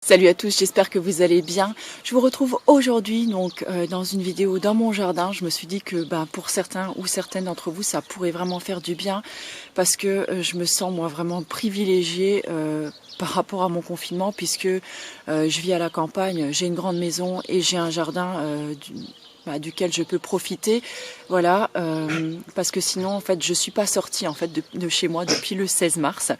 Salut à tous, j'espère que vous allez bien. Je vous retrouve aujourd'hui donc dans une vidéo dans mon jardin. Je me suis dit que pour certains ou certaines d'entre vous, ça pourrait vraiment faire du bien parce que je me sens moi vraiment privilégiée par rapport à mon confinement puisque je vis à la campagne, j'ai une grande maison et j'ai un jardin duquel je peux profiter, voilà, parce que sinon en fait je suis pas sortie en fait de chez moi depuis le 16 mars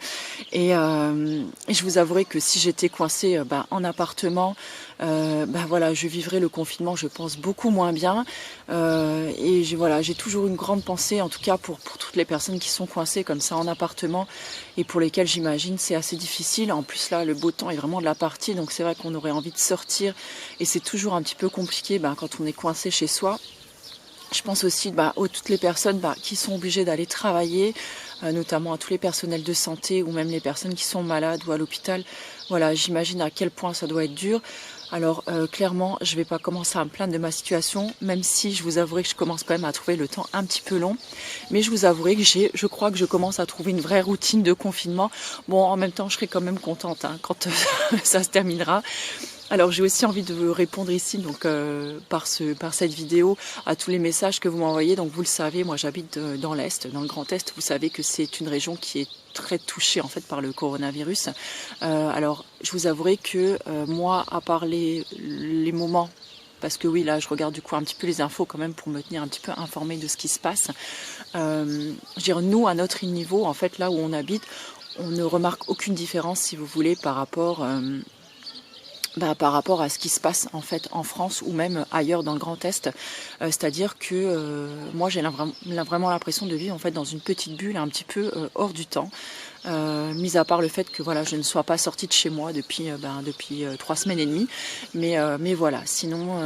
et je vous avouerai que si j'étais coincée en appartement, voilà, je vivrais le confinement je pense beaucoup moins bien et j'ai toujours une grande pensée en tout cas pour toutes les personnes qui sont coincées comme ça en appartement et pour lesquelles j'imagine c'est assez difficile. En plus là le beau temps est vraiment de la partie, donc c'est vrai qu'on aurait envie de sortir et c'est toujours un petit peu compliqué quand on est coincé chez soi. Je pense aussi à toutes les personnes qui sont obligées d'aller travailler, notamment à tous les personnels de santé ou même les personnes qui sont malades ou à l'hôpital. Voilà, j'imagine à quel point ça doit être dur. Alors clairement, je ne vais pas commencer à me plaindre de ma situation, même si je vous avouerai que je commence quand même à trouver le temps un petit peu long. Mais je vous avouerai que je crois que je commence à trouver une vraie routine de confinement. Bon, en même temps, je serai quand même contente quand ça se terminera. Alors j'ai aussi envie de vous répondre ici donc par cette vidéo à tous les messages que vous m'envoyez. Donc vous le savez, moi j'habite dans l'Est, dans le Grand Est. Vous savez que c'est une région qui est très touchée en fait par le coronavirus. Alors je vous avouerai que moi, à part les moments, parce que oui là je regarde du coup un petit peu les infos quand même pour me tenir un petit peu informée de ce qui se passe. Nous à notre niveau en fait là où on habite, on ne remarque aucune différence si vous voulez par rapport à ce qui se passe en fait en France ou même ailleurs dans le Grand Est, c'est-à-dire que moi j'ai vraiment l'impression de vivre en fait dans une petite bulle un petit peu hors du temps. Mis à part le fait que voilà je ne sois pas sortie de chez moi depuis 3 semaines et demie, mais voilà, sinon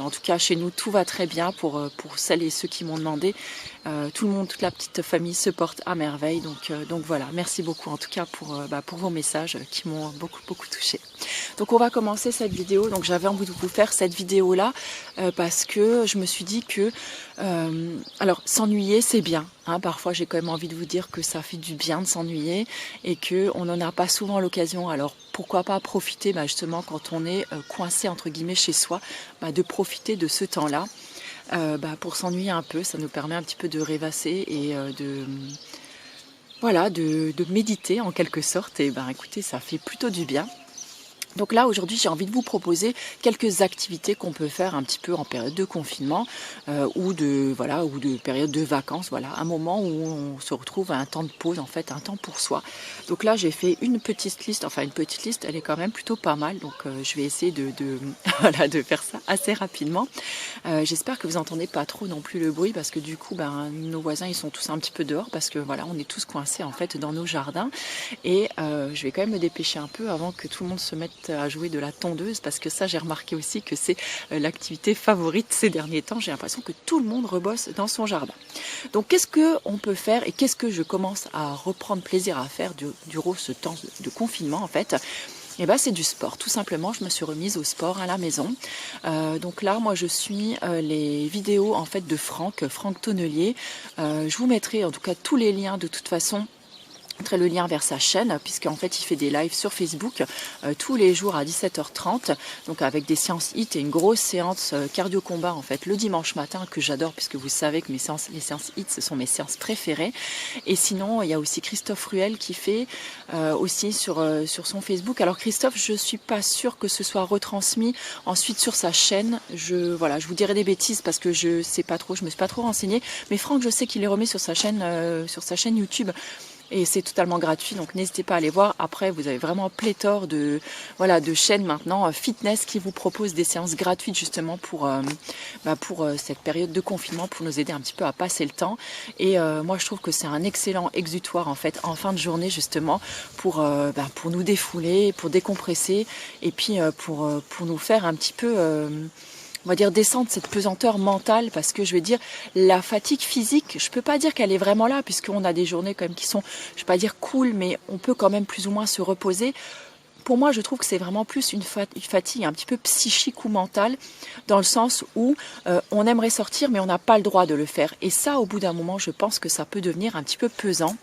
en tout cas chez nous tout va très bien pour celles et ceux qui m'ont demandé. Tout le monde, toute la petite famille se porte à merveille, donc voilà, merci beaucoup en tout cas pour vos messages qui m'ont beaucoup touchée. Donc on va commencer cette vidéo. Donc j'avais envie de vous faire cette vidéo là parce que je me suis dit que alors s'ennuyer c'est bien, hein. Parfois j'ai quand même envie de vous dire que ça fait du bien de s'ennuyer et que on n'en a pas souvent l'occasion. Alors pourquoi pas profiter justement quand on est coincé entre guillemets chez soi, de profiter de ce temps là pour s'ennuyer un peu. Ça nous permet un petit peu de rêvasser et de méditer en quelque sorte. Et écoutez, ça fait plutôt du bien. Donc là aujourd'hui j'ai envie de vous proposer quelques activités qu'on peut faire un petit peu en période de confinement ou de période de vacances, voilà, un moment où on se retrouve à un temps de pause en fait, un temps pour soi. Donc là j'ai fait une petite liste, elle est quand même plutôt pas mal, donc je vais essayer de faire ça assez rapidement. J'espère que vous entendez pas trop non plus le bruit parce que du coup nos voisins ils sont tous un petit peu dehors parce que voilà on est tous coincés en fait dans nos jardins et je vais quand même me dépêcher un peu avant que tout le monde se mette à jouer de la tondeuse parce que ça j'ai remarqué aussi que c'est l'activité favorite ces derniers temps. J'ai l'impression que tout le monde rebosse dans son jardin. Donc qu'est-ce que on peut faire et qu'est-ce que je commence à reprendre plaisir à faire durant ce temps de confinement en fait? C'est du sport, tout simplement. Je me suis remise au sport à la maison. Donc là, moi, je suis les vidéos en fait de Franck Tonnelier. Je vous mettrai en tout cas tous les liens de toute façon. Le lien vers sa chaîne puisqu'en fait il fait des lives sur Facebook tous les jours à 17h30 donc avec des séances HIIT et une grosse séance cardio combat en fait le dimanche matin que j'adore puisque vous savez que les séances HIIT ce sont mes séances préférées. Et sinon il y a aussi Christophe Ruel qui fait aussi sur son Facebook. Alors Christophe, je suis pas sûre que ce soit retransmis ensuite sur sa chaîne. Je vous dirai des bêtises parce que je sais pas trop, je me suis pas trop renseignée, mais Franck je sais qu'il est remis sur sa chaîne YouTube. Et c'est totalement gratuit, donc n'hésitez pas à aller voir. Après, vous avez vraiment pléthore de chaînes maintenant fitness qui vous proposent des séances gratuites justement pour cette période de confinement, pour nous aider un petit peu à passer le temps. Et moi, je trouve que c'est un excellent exutoire en fait en fin de journée justement pour nous défouler, pour décompresser et puis pour nous faire un petit peu on va dire descendre cette pesanteur mentale parce que je vais dire la fatigue physique, je peux pas dire qu'elle est vraiment là puisqu'on a des journées quand même qui sont, je vais pas dire cool, mais on peut quand même plus ou moins se reposer. Pour moi, je trouve que c'est vraiment plus une fatigue un petit peu psychique ou mentale dans le sens où on aimerait sortir mais on n'a pas le droit de le faire. Et ça, au bout d'un moment, je pense que ça peut devenir un petit peu pesant.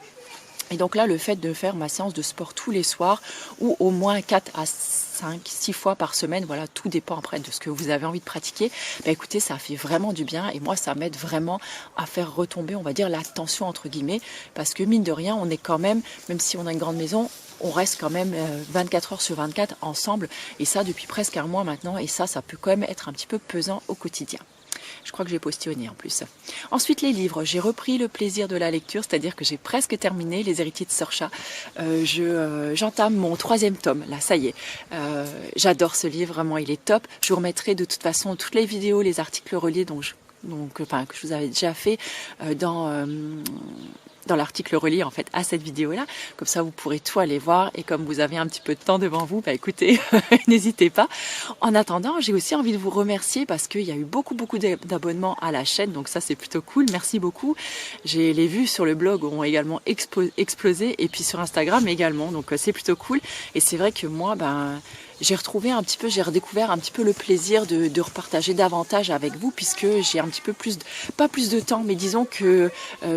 Et donc là, le fait de faire ma séance de sport tous les soirs ou au moins 4 à 5, 6 fois par semaine, voilà, tout dépend après de ce que vous avez envie de pratiquer, bah écoutez, ça fait vraiment du bien et moi, ça m'aide vraiment à faire retomber, on va dire, la tension entre guillemets, parce que mine de rien, on est quand même si on a une grande maison, on reste quand même 24 heures sur 24 ensemble et ça depuis presque un mois maintenant et ça peut quand même être un petit peu pesant au quotidien. Je crois que j'ai postillonné en plus. Ensuite, les livres. J'ai repris le plaisir de la lecture, c'est-à-dire que j'ai presque terminé Les Héritiers de Sir Chat. J'entame mon 3e tome, là, ça y est. J'adore ce livre, vraiment, il est top. Je vous remettrai de toute façon toutes les vidéos, les articles reliés que je vous avais déjà fait dans l'article relié en fait à cette vidéo-là. Comme ça, vous pourrez tout aller voir et comme vous avez un petit peu de temps devant vous, bah écoutez, n'hésitez pas. En attendant, j'ai aussi envie de vous remercier parce qu'il y a eu beaucoup d'abonnements à la chaîne, donc ça c'est plutôt cool. Merci beaucoup. Les vues sur le blog ont également explosé et puis sur Instagram également, donc c'est plutôt cool. Et c'est vrai que moi, j'ai redécouvert un petit peu le plaisir de repartager davantage avec vous puisque j'ai un petit peu pas plus de temps, mais disons que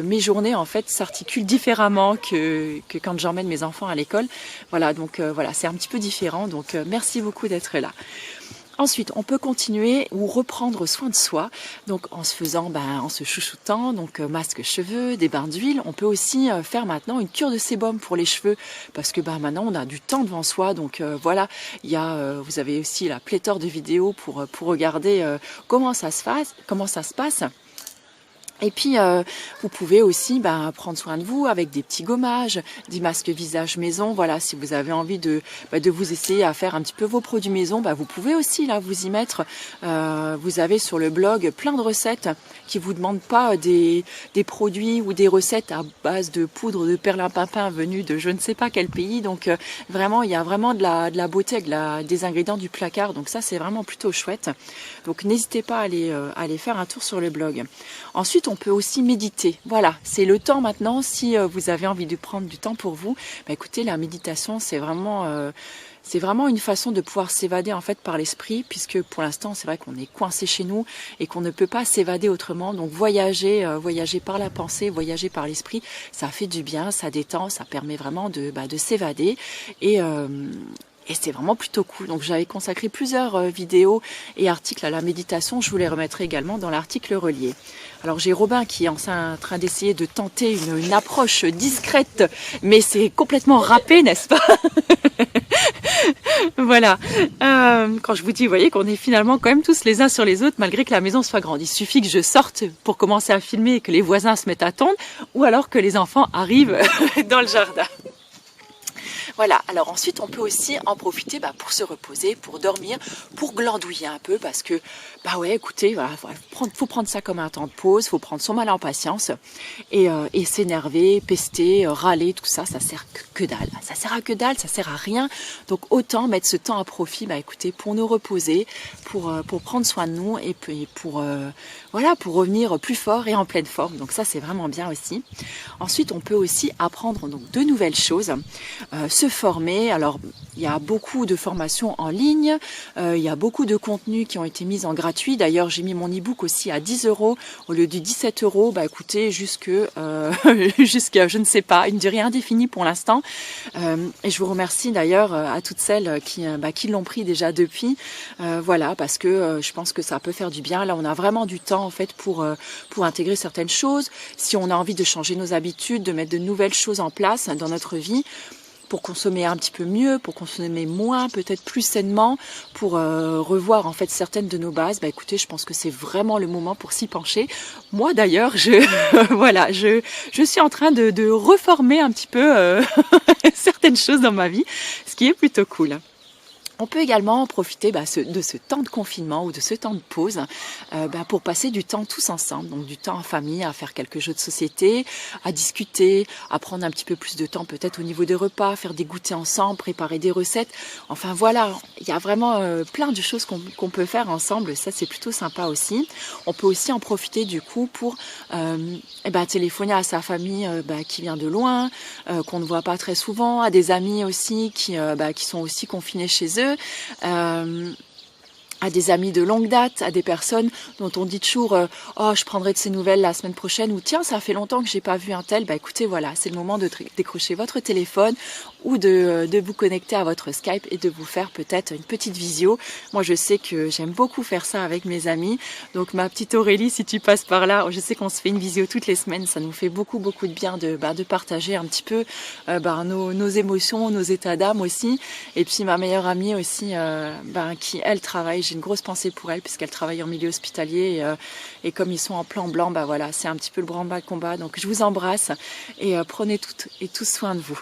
mes journées en fait s'articulent différemment que quand j'emmène mes enfants à l'école. Voilà, donc voilà, c'est un petit peu différent. Donc merci beaucoup d'être là. Ensuite, on peut continuer ou reprendre soin de soi, donc en se faisant, en se chouchoutant, donc masque cheveux, des bains d'huile. On peut aussi faire maintenant une cure de sébum pour les cheveux, parce que maintenant on a du temps devant soi, donc voilà. Vous avez aussi la pléthore de vidéos pour regarder comment ça se passe. Et puis, vous pouvez aussi prendre soin de vous avec des petits gommages, des masques visage maison. Voilà, si vous avez envie de vous essayer à faire un petit peu vos produits maison, vous pouvez aussi là vous y mettre. Vous avez sur le blog plein de recettes qui vous demandent pas des produits ou des recettes à base de poudre de perlimpinpin venus de je ne sais pas quel pays. Donc vraiment, il y a vraiment de la beauté avec des ingrédients du placard. Donc ça, c'est vraiment plutôt chouette. Donc n'hésitez pas à aller faire un tour sur le blog. Ensuite, on peut aussi méditer. Voilà, c'est le temps maintenant. Si vous avez envie de prendre du temps pour vous, écoutez, la méditation, c'est vraiment une façon de pouvoir s'évader en fait par l'esprit, puisque pour l'instant, c'est vrai qu'on est coincé chez nous et qu'on ne peut pas s'évader autrement. Donc voyager par la pensée, voyager par l'esprit, ça fait du bien, ça détend, ça permet vraiment de s'évader et c'est vraiment plutôt cool. Donc j'avais consacré plusieurs vidéos et articles à la méditation. Je vous les remettrai également dans l'article relié. Alors j'ai Robin qui est en train d'essayer de tenter une approche discrète, mais c'est complètement râpé, n'est-ce pas? Voilà. Quand je vous dis, vous voyez qu'on est finalement quand même tous les uns sur les autres, malgré que la maison soit grande. Il suffit que je sorte pour commencer à filmer et que les voisins se mettent à tondre, ou alors que les enfants arrivent dans le jardin. Voilà, alors ensuite on peut aussi en profiter pour se reposer, pour dormir, pour glandouiller un peu parce que, écoutez, voilà, faut prendre ça comme un temps de pause, faut prendre son mal en patience et s'énerver, pester, râler, tout ça, ça sert que dalle. Ça sert à que dalle, ça sert à rien. Donc autant mettre ce temps à profit, écoutez, pour nous reposer, pour prendre soin de nous et pour revenir plus fort et en pleine forme. Donc ça c'est vraiment bien aussi. Ensuite on peut aussi apprendre donc de nouvelles choses, se former. Alors il y a beaucoup de formations en ligne, il y a beaucoup de contenus qui ont été mis en gratuit. D'ailleurs j'ai mis mon e-book aussi à 10 € au lieu de 17 €. Écoutez, jusqu'à je ne sais pas, une durée indéfinie pour l'instant. Et je vous remercie d'ailleurs à toutes celles qui l'ont pris déjà depuis. Voilà, parce que je pense que ça peut faire du bien. Là on a vraiment du temps en fait pour intégrer certaines choses. Si on a envie de changer nos habitudes, de mettre de nouvelles choses en place dans notre vie, pour consommer un petit peu mieux, pour consommer moins, peut-être plus sainement, pour revoir en fait certaines de nos bases, écoutez, je pense que c'est vraiment le moment pour s'y pencher. Moi d'ailleurs, je suis en train de reformer un petit peu certaines choses dans ma vie, ce qui est plutôt cool. On peut également profiter de ce temps de confinement ou de ce temps de pause pour passer du temps tous ensemble, donc du temps en famille, à faire quelques jeux de société, à discuter, à prendre un petit peu plus de temps peut-être au niveau des repas, faire des goûters ensemble, préparer des recettes. Enfin voilà, il y a vraiment plein de choses qu'on peut faire ensemble, ça c'est plutôt sympa aussi. On peut aussi en profiter du coup pour téléphoner à sa famille qui vient de loin, qu'on ne voit pas très souvent, à des amis aussi qui sont aussi confinés chez eux. à des amis de longue date, à des personnes dont on dit toujours oh je prendrai de ces nouvelles la semaine prochaine, ou tiens ça fait longtemps que j'ai pas vu un tel, bah écoutez voilà, c'est le moment de décrocher votre téléphone ou de vous connecter à votre Skype et de vous faire peut-être une petite visio. Moi je sais que j'aime beaucoup faire ça avec mes amis, donc ma petite Aurélie, si tu passes par là, je sais qu'on se fait une visio toutes les semaines, ça nous fait beaucoup de bien de partager un petit peu nos émotions, nos états d'âme aussi, et puis ma meilleure amie aussi qui elle travaille, j'ai une grosse pensée pour elle puisqu'elle travaille en milieu hospitalier et comme ils sont en plan blanc, bah voilà, c'est un petit peu le branle-bas de combat. Donc je vous embrasse et prenez toutes et tous soin de vous.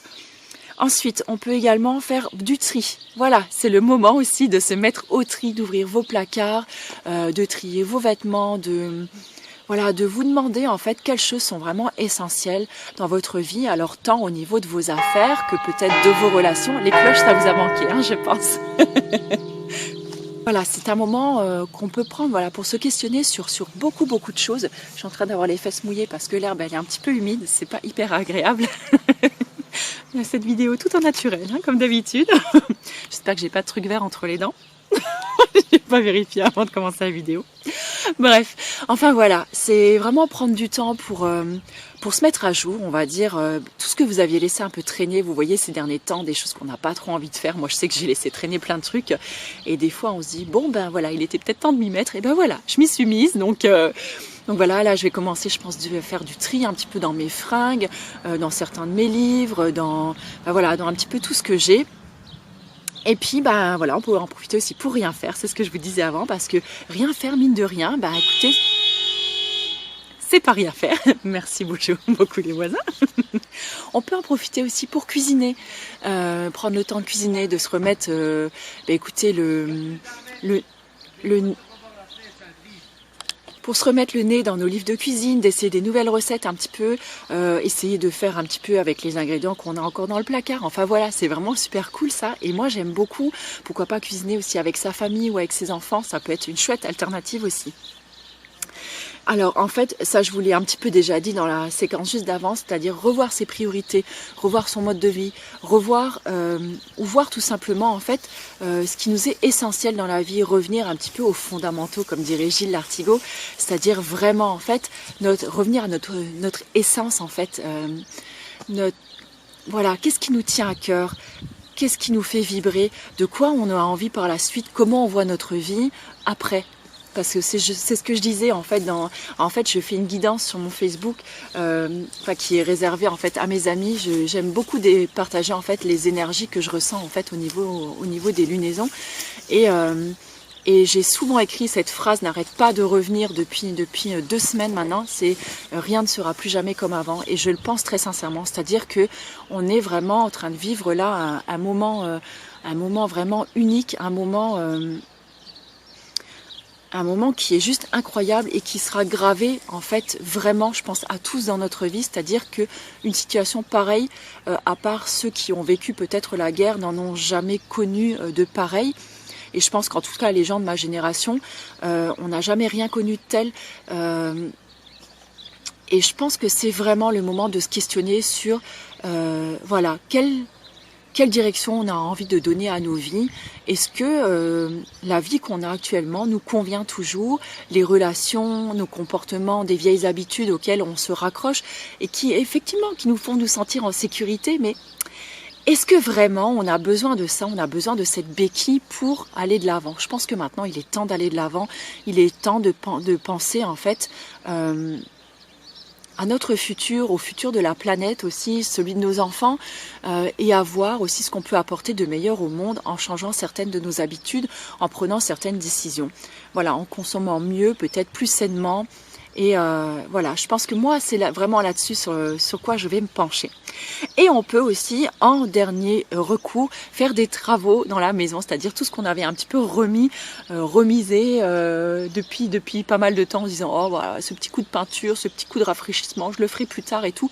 Ensuite, on peut également faire du tri. Voilà, c'est le moment aussi de se mettre au tri, d'ouvrir vos placards, de trier vos vêtements, de vous demander en fait quelles choses sont vraiment essentielles dans votre vie, alors tant au niveau de vos affaires que peut-être de vos relations. Les cloches, ça vous a manqué, je pense. Voilà, c'est un moment qu'on peut prendre pour se questionner sur beaucoup de choses. Je suis en train d'avoir les fesses mouillées parce que l'herbe elle est un petit peu humide, c'est pas hyper agréable. Cette vidéo tout en naturel, comme d'habitude. J'espère que j'ai pas de truc vert entre les dents. J'ai pas vérifié avant de commencer la vidéo. Bref, enfin voilà, c'est vraiment prendre du temps pour se mettre à jour, on va dire, tout ce que vous aviez laissé un peu traîner, vous voyez ces derniers temps, des choses qu'on n'a pas trop envie de faire. Moi je sais que j'ai laissé traîner plein de trucs et des fois on se dit bon ben voilà, il était peut-être temps de m'y mettre, et ben voilà, je m'y suis mise, donc voilà, là je vais commencer, je pense, de faire du tri un petit peu dans mes fringues, dans certains de mes livres, dans un petit peu tout ce que j'ai. Et puis, on peut en profiter aussi pour rien faire, c'est ce que je vous disais avant, parce que rien faire, mine de rien, écoutez, c'est pas rien faire. Merci beaucoup les voisins. On peut en profiter aussi pour cuisiner, prendre le temps de cuisiner, de se remettre, écoutez, pour se remettre le nez dans nos livres de cuisine, d'essayer des nouvelles recettes un petit peu, essayer de faire un petit peu avec les ingrédients qu'on a encore dans le placard. Enfin voilà, c'est vraiment super cool ça. Et moi j'aime beaucoup, pourquoi pas cuisiner aussi avec sa famille ou avec ses enfants, ça peut être une chouette alternative aussi. Alors en fait, ça je vous l'ai un petit peu déjà dit dans la séquence juste d'avant, c'est-à-dire revoir ses priorités, revoir son mode de vie, revoir ou voir tout simplement en fait ce qui nous est essentiel dans la vie, revenir un petit peu aux fondamentaux comme dirait Gilles Lartigot, c'est-à-dire vraiment en fait revenir à notre essence en fait, qu'est-ce qui nous tient à cœur, qu'est-ce qui nous fait vibrer, de quoi on a envie par la suite, comment on voit notre vie après. Parce que c'est ce que je disais en fait. Je fais une guidance sur mon Facebook qui est réservée en fait à mes amis. J'aime beaucoup partager en fait les énergies que je ressens en fait au niveau des lunaisons. Et j'ai souvent écrit cette phrase, n'arrête pas de revenir depuis 2 semaines maintenant. C'est rien ne sera plus jamais comme avant. Et je le pense très sincèrement. C'est-à-dire que on est vraiment en train de vivre là un moment vraiment unique, un moment qui est juste incroyable et qui sera gravé en fait vraiment, je pense, à tous dans notre vie, c'est-à-dire qu'une situation pareille, à part ceux qui ont vécu peut-être la guerre, n'en ont jamais connu de pareil. Et je pense qu'en tout cas les gens de ma génération, on n'a jamais rien connu de tel. Et je pense que c'est vraiment le moment de se questionner sur quelle direction on a envie de donner à nos vies. Est-ce que la vie qu'on a actuellement nous convient toujours, les relations, nos comportements, des vieilles habitudes auxquelles on se raccroche et qui nous font nous sentir en sécurité, mais est-ce que vraiment on a besoin de ça, on a besoin de cette béquille pour aller de l'avant? Je pense que maintenant il est temps d'aller de l'avant, il est temps de penser en fait à notre futur, au futur de la planète aussi, celui de nos enfants, et à voir aussi ce qu'on peut apporter de meilleur au monde en changeant certaines de nos habitudes, en prenant certaines décisions. Voilà, en consommant mieux, peut-être plus sainement. Et je pense que moi, c'est vraiment là-dessus sur quoi je vais me pencher. Et on peut aussi, en dernier recours, faire des travaux dans la maison, c'est-à-dire tout ce qu'on avait un petit peu remisé depuis pas mal de temps, en disant oh voilà, ce petit coup de peinture, ce petit coup de rafraîchissement, je le ferai plus tard et tout.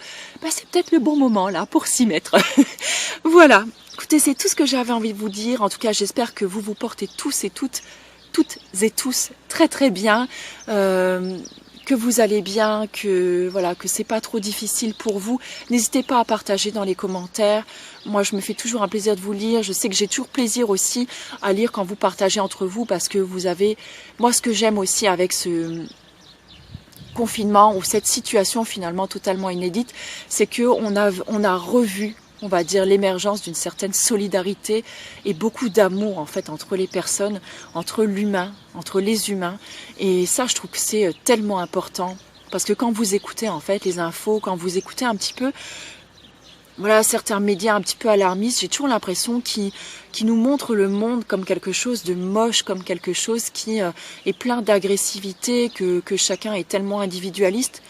C'est peut-être le bon moment là pour s'y mettre. Voilà. Écoutez, c'est tout ce que j'avais envie de vous dire. En tout cas, j'espère que vous portez toutes et tous très très bien. que vous allez bien, que voilà, que c'est pas trop difficile pour vous. N'hésitez pas à partager dans les commentaires. Moi, je me fais toujours un plaisir de vous lire. Je sais que j'ai toujours plaisir aussi à lire quand vous partagez entre vous, parce que vous avez... Moi, ce que j'aime aussi avec ce confinement ou cette situation finalement totalement inédite, c'est que on a revu, on va dire, l'émergence d'une certaine solidarité et beaucoup d'amour en fait entre les personnes, entre l'humain, entre les humains. Et ça, je trouve que c'est tellement important, parce que quand vous écoutez en fait les infos, quand vous écoutez un petit peu, voilà, certains médias un petit peu alarmistes, j'ai toujours l'impression qu'ils nous montrent le monde comme quelque chose de moche, comme quelque chose qui est plein d'agressivité, que chacun est tellement individualiste.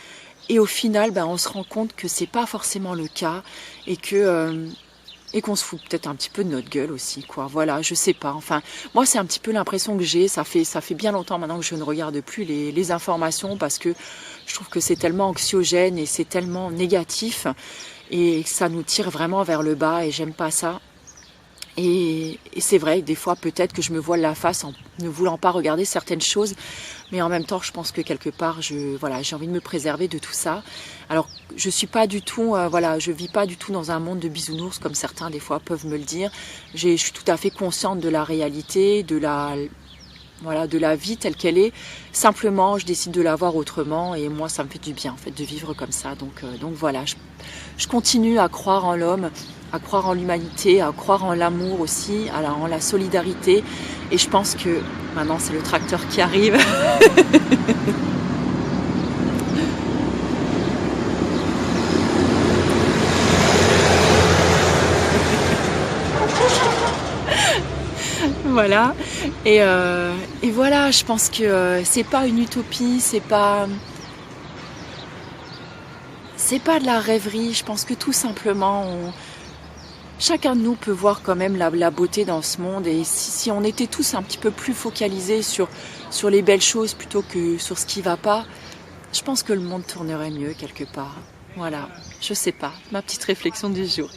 Et au final, ben, on se rend compte que c'est pas forcément le cas, et qu'on se fout peut-être un petit peu de notre gueule aussi, quoi. Voilà, je sais pas. Enfin, moi, c'est un petit peu l'impression que j'ai. Ça fait bien longtemps maintenant que je ne regarde plus les informations, parce que je trouve que c'est tellement anxiogène et c'est tellement négatif, et ça nous tire vraiment vers le bas, et j'aime pas ça. Et c'est vrai, des fois, peut-être que je me voile la face en ne voulant pas regarder certaines choses, mais en même temps, je pense que quelque part, voilà, j'ai envie de me préserver de tout ça. Alors, je suis pas du tout, voilà, je vis pas du tout dans un monde de bisounours, comme certains, des fois, peuvent me le dire. Je suis tout à fait consciente de la réalité, voilà, de la vie telle qu'elle est. Simplement, je décide de la voir autrement, et moi, ça me fait du bien, en fait, de vivre comme ça. Donc voilà, je continue à croire en l'homme, à croire en l'humanité, à croire en l'amour aussi, en la solidarité. Et je pense que maintenant, c'est le tracteur qui arrive. Voilà. Et voilà, je pense que c'est pas une utopie, c'est pas de la rêverie. Je pense que tout simplement, chacun de nous peut voir quand même la beauté dans ce monde. Et si on était tous un petit peu plus focalisés sur les belles choses plutôt que sur ce qui va pas, je pense que le monde tournerait mieux quelque part. Voilà, je sais pas, ma petite réflexion du jour.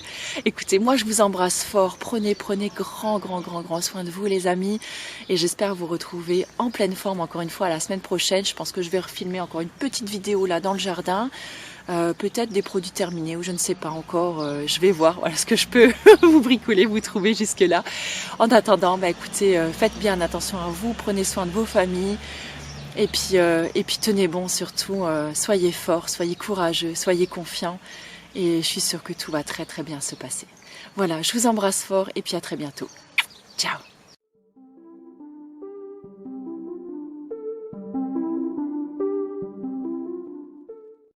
Écoutez, moi je vous embrasse fort, prenez grand soin de vous les amis, et j'espère vous retrouver en pleine forme encore une fois la semaine prochaine. Je pense que je vais refilmer encore une petite vidéo là dans le jardin, peut-être des produits terminés, ou je ne sais pas encore, je vais voir voilà, ce que je peux vous bricoler, vous trouver jusque là. En attendant, bah, écoutez, faites bien attention à vous, prenez soin de vos familles. Et puis tenez bon surtout, soyez forts, soyez courageux, soyez confiants, et je suis sûre que tout va très bien se passer. Voilà, je vous embrasse fort, et puis à très bientôt. Ciao!